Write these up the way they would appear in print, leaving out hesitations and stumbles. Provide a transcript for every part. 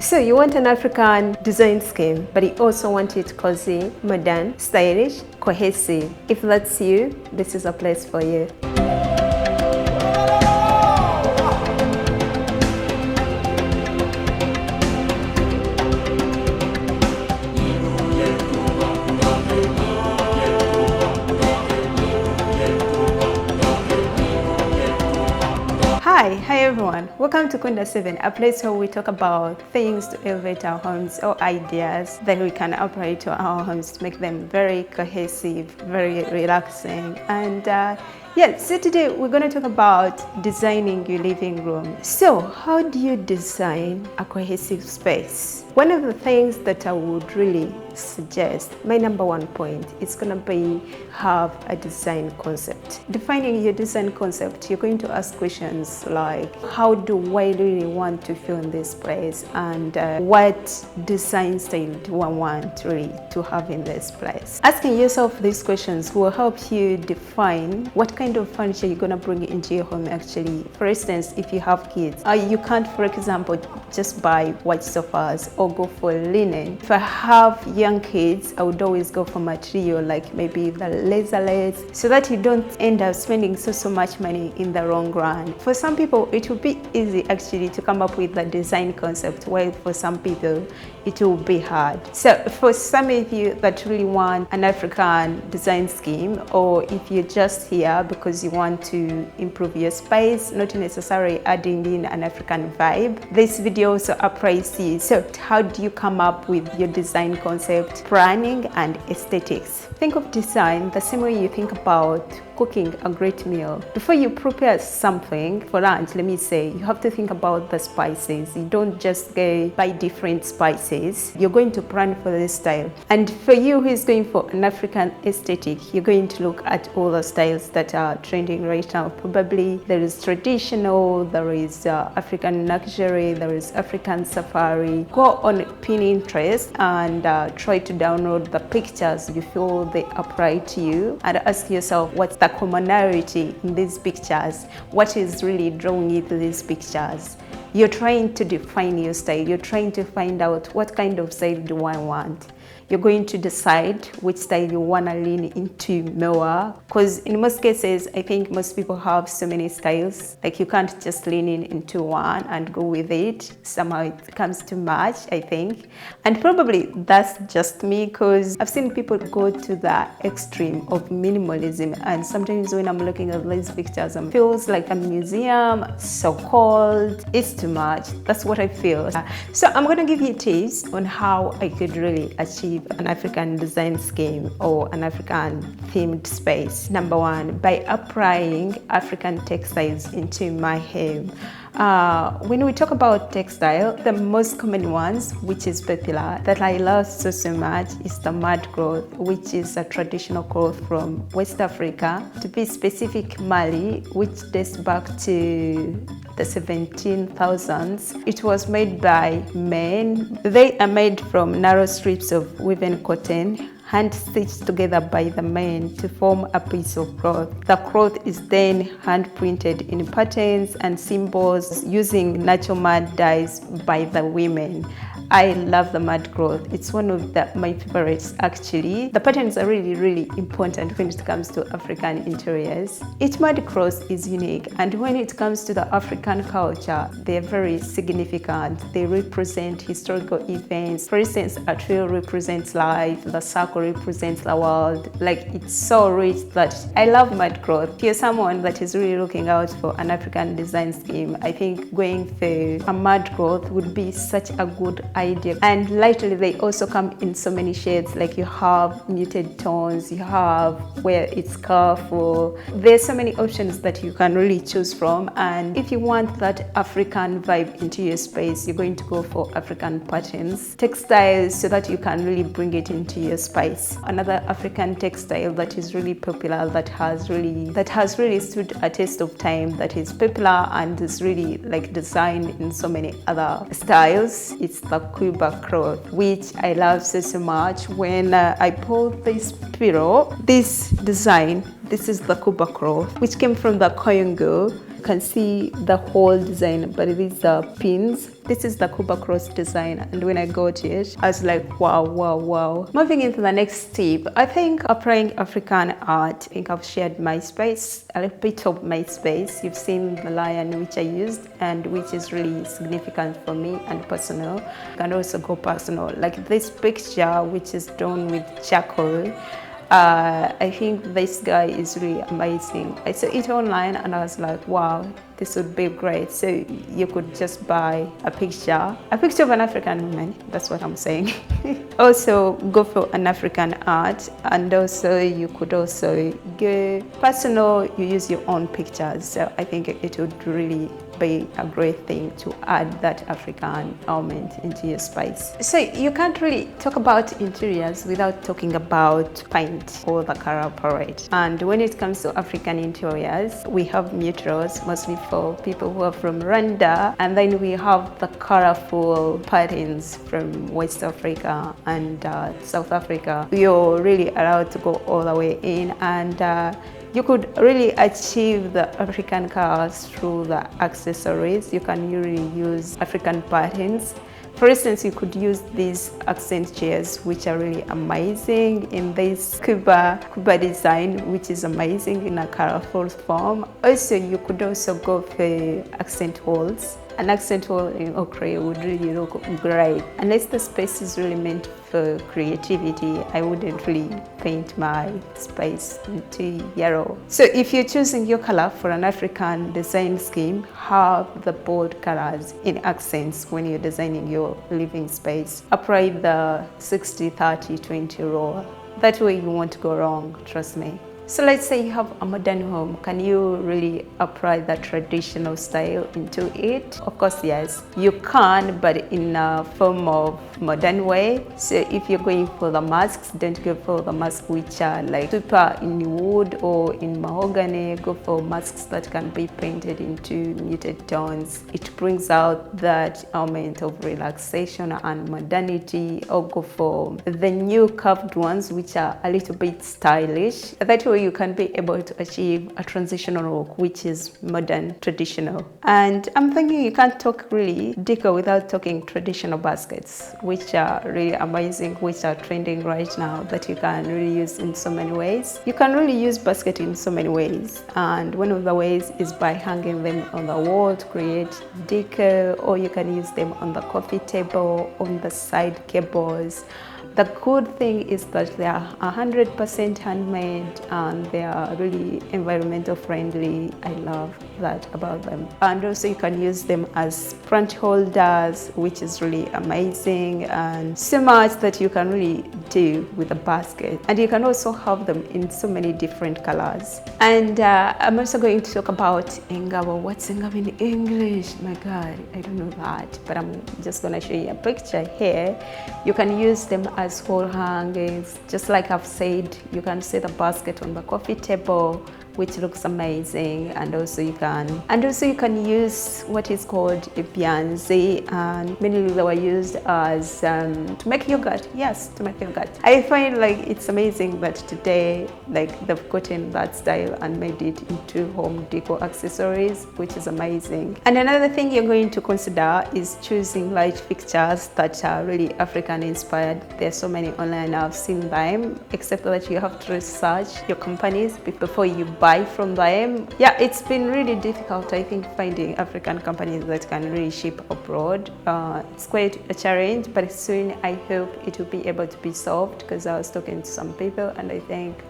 So you want an African design scheme, but you also want it cozy, modern, stylish, cohesive. If that's you, this is a place for you. Hi everyone, welcome to Kunda 7, a place where we talk about things to elevate our homes or ideas that we can apply to our homes to make them very cohesive, very relaxing. And so today we're going to talk about designing your living room. So how do you design a cohesive space? One of the things that I would really suggest, my number one point, is going to be have a design concept. Defining your design concept, you're going to ask questions like, how do I really want to feel in this place, and what design style do I want really to have in this place? Asking yourself these questions will help you define what kind of furniture you're going to bring into your home actually. For instance, if you have kids, you can't, for example, just buy white sofas or go for linen. If I have young kids, I would always go for material like maybe the leather, so that you don't end up spending so much money in the long run. For some people, it will be easy actually to come up with the design concept, while for some people it will be hard. So for some of you that really want an African design scheme, or if you're just here because you want to improve your space, not necessarily adding in an African vibe, this video also applies to you. So how do you come up with your design concept, planning, and aesthetics? Think of design the same way you think about cooking a great meal. Before you prepare something for lunch, let me say, you have to think about the spices. You don't just go buy different spices. You're going to plan for this style. And for you who is going for an African aesthetic, you're going to look at all the styles that are trending right now. Probably there is traditional, there is African luxury, there is African safari. Go on Pinterest and try to download the pictures you feel they apply to you, and ask yourself, what's the commonality in these pictures? What is really drawing you to these pictures? You're trying to define your style. You're trying to find out what kind of style do I want. You're going to decide which style you want to lean into more, because in most cases, I think most people have so many styles. Like, you can't just lean into one and go with it. Somehow it comes too much, I think. And probably that's just me, because I've seen people go to the extreme of minimalism. And sometimes when I'm looking at these pictures, it feels like a museum, so cold. It's too much. That's what I feel. So I'm going to give you tips on how I could really achieve an African design scheme or an African themed space. Number one, by applying African textiles into my home. When we talk about textile, the most common ones, which is popular, that I love so much, is the mud cloth, which is a traditional cloth from West Africa, to be specific, Mali, which dates back to the 17,000s. It was made by men. They are made from narrow strips of woven cotton, hand-stitched together by the men to form a piece of cloth. The cloth is then hand-printed in patterns and symbols using natural mud dyes by the women. I love the mud cloth. It's one of my favorites actually. The patterns are really important when it comes to African interiors. Each mud cloth is unique, and when it comes to the African culture, they're very significant. They represent historical events. For instance, a trail represents life, the circle represents the world. Like, it's so rich that I love mud cloth. If you're someone that is really looking out for an African design scheme, I think going for a mud cloth would be such a good idea. And lightly, they also come in so many shades. Like, you have muted tones, you have where it's colorful. There's so many options that you can really choose from. And if you want that African vibe into your space, you're going to go for African patterns, textiles, so that you can really bring it into your space. Another African textile that is really popular, that has really stood a test of time, that is popular and is really like designed in so many other styles, it's the Kuba cloth, which I love so much. When I pulled this pillow, this design, this is the Kuba cloth, which came from the Congo. You can see the whole design, but these are pins. This is the Cuba cross design, and when I got it, I was like, wow, wow, wow. Moving into the next tip, I think applying African art. I think I've shared my space, a little bit of my space. You've seen the lion which I used and which is really significant for me and personal. You can also go personal, like this picture which is done with charcoal. I think this guy is really amazing. I saw it online and I was like, wow, this would be great. So you could just buy a picture of an African woman. That's what I'm saying. Also go for an African art, and also you could also go personal. You use your own pictures. So I think it would really be a great thing to add that African element into your space. So you can't really talk about interiors without talking about paint or the color palette. And when it comes to African interiors, we have neutrals, mostly for people who are from Rwanda, and then we have the colorful patterns from West Africa and South Africa. You're really allowed to go all the way in, and you could really achieve the African colors through the accessories. You can really use African patterns. For instance, you could use these accent chairs, which are really amazing in this Cuba design, which is amazing in a colorful form. Also, you could also go for accent walls. An accent wall in ochre would really look great. Unless the space is really meant for creativity, I wouldn't really paint my space into yellow. So if you're choosing your color for an African design scheme, have the bold colors in accents when you're designing your living space. Apply the 60-30-20 rule. That way you won't go wrong, trust me. So let's say you have a modern home. Can you really apply the traditional style into it? Of course, yes, you can, but in a form of modern way. So if you're going for the masks, don't go for the masks which are like super in wood or in mahogany. Go for masks that can be painted into muted tones. It brings out that element of relaxation and modernity. Or go for the new curved ones which are a little bit stylish. That way you can be able to achieve a transitional look which is modern, traditional. And I'm thinking you can't talk really decor without talking traditional baskets, which are really amazing, which are trending right now, that you can really use in so many ways. You can really use basket in so many ways, and one of the ways is by hanging them on the wall to create decor, or you can use them on the coffee table, on the side cables. The good thing is that they are 100% handmade and they are really environmental friendly. I love that about them. And also you can use them as plant holders, which is really amazing, and so much that you can really do with a basket. And you can also have them in so many different colors. And I'm also going to talk about engabo. What's engabo in English? My God, I don't know that, but I'm just gonna show you a picture here. You can use them as wall hangings. Just like I've said, you can set a basket on the coffee table, which looks amazing, and also you can use what is called a pianzi, and mainly they were used as to make yogurt. Yes, to make yogurt. I find like it's amazing that today like they've gotten that style and made it into home decor accessories, which is amazing. And another thing you're going to consider is choosing light fixtures that are really African inspired. There's so many online, I've seen them, except that you have to research your companies before you buy from them. Yeah, it's been really difficult, I think, finding African companies that can really ship abroad. It's quite a challenge, but soon I hope it will be able to be solved, because I was talking to some people and I think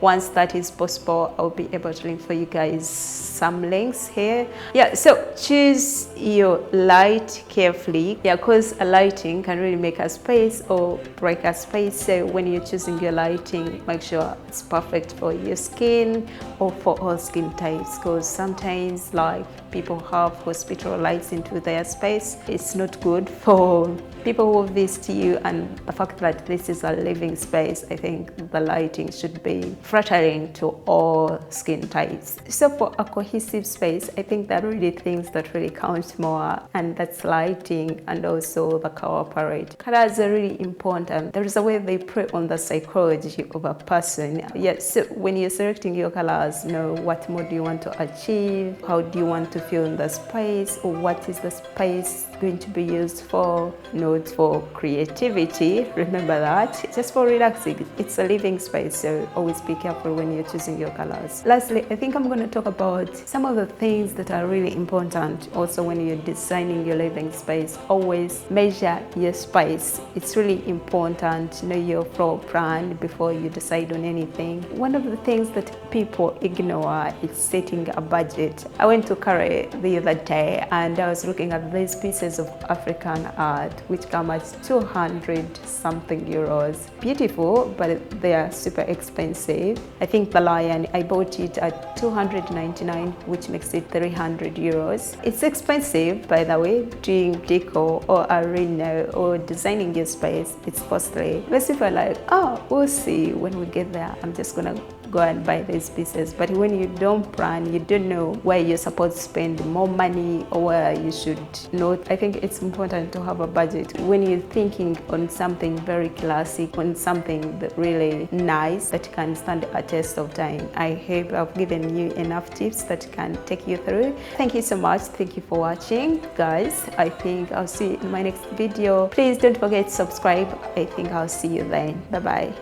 once that is possible, I'll be able to link for you guys some links here. Yeah, so choose your light carefully. Yeah, because a lighting can really make a space or break a space. So when you're choosing your lighting, make sure it's perfect for your skin or for all skin types, because sometimes like people have hospital lights into their space. It's not good for people who visit you, and the fact that this is a living space, I think the lighting should be flattering to all skin types. So for a cohesive space, I think that really things that really count more, and that's lighting and also the color palette. Colors are really important. There is a way they play on the psychology of a person. Yes, so when you're selecting your colors, know what mood you want to achieve, how do you want to feel in the space, or what is the space going to be used for, not for creativity. Remember that, just for relaxing. It's a living space, so always be careful when you're choosing your colors. Lastly, I think I'm going to talk about some of the things that are really important also when you're designing your living space. Always measure your space. It's really important to know your floor plan before you decide on anything. One of the things that people ignore is setting a budget. I went to Kare the other day and I was looking at these pieces of African art which come at 200 something euros. Beautiful, but they are super expensive. I think the lion, I bought it at 299, which makes it 300 euros. It's expensive, by the way. Doing decor or arena or designing your space, it's costly. Most people are like, oh, we'll see when we get there. I'm just gonna go and buy these pieces. But when you don't plan, you don't know where you're supposed to spend more money or where you should not. I think it's important to have a budget when you're thinking on something very classic, on something that really nice that can stand a test of time. I hope I've given you enough tips that can take you through. Thank you so much. Thank you for watching, guys. I think I'll see you in my next video. Please don't forget to subscribe. I think I'll see you then. Bye bye.